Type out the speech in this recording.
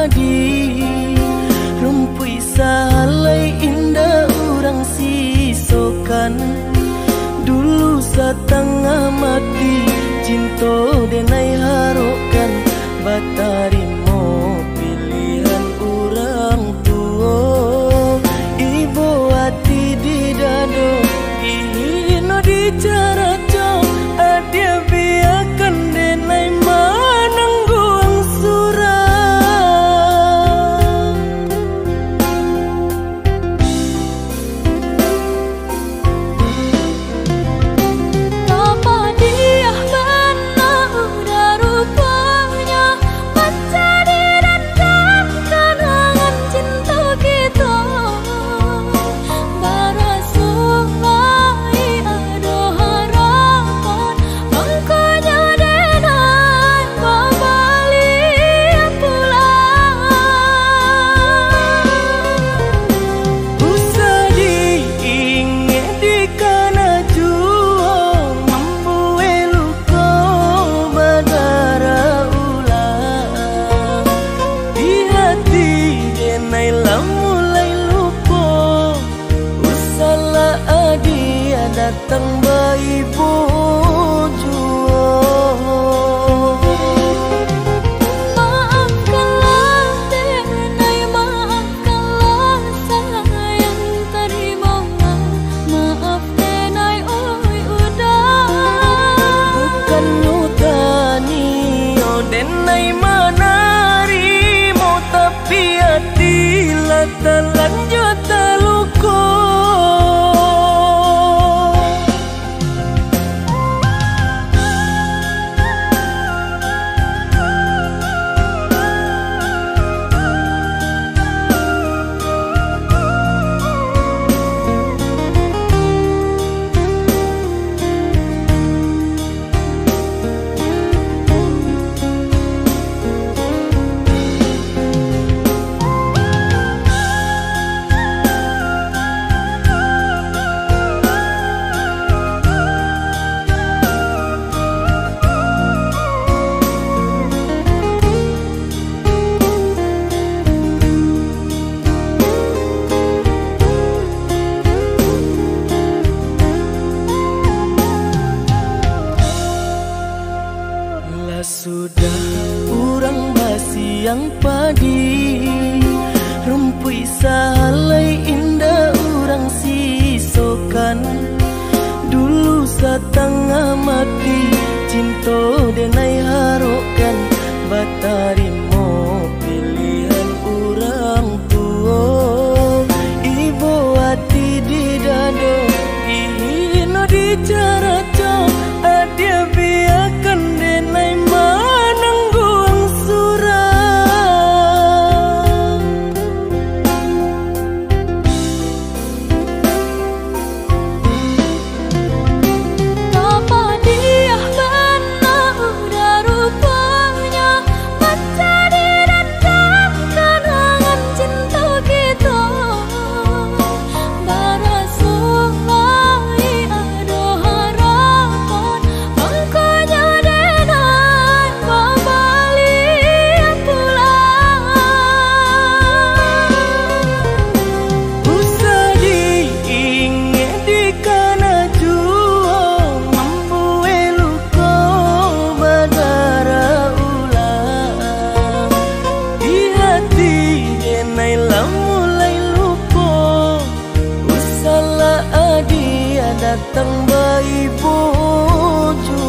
padi, rumpui salai indah orang sisokan. Dulu setengah mati cinta denai harokan, batarimo pilihan orang tua. Ibu hati di dado ihino di cara cong, adia biarkan denai manangguang surah. Datang bayi bojo, maafkanlah denai, maafkanlah sayang terimalah, maaf denai oi udah. Bukan nyutani oh denai manarimo, tapi hati lah terlanjut terluka. Sudah urang basiang padi, rumpui salai indah urang sisokan. Dulu setengah mati cinta denai harokan, batarimo pilihan orang tua. Ibu hati di dado ihino di cara cong, adia biarkan denai manangguang surah. Apa dia benar udah rupanya, baca di dalam kenangan cinta kita. Barasuai ada harapan, angkanya denai kembali pulang. Usah diingat di kana juang, membuat luka berdarah ulang. Di hati denai lah mulai lupa, usahlah adia datang bayi bojo.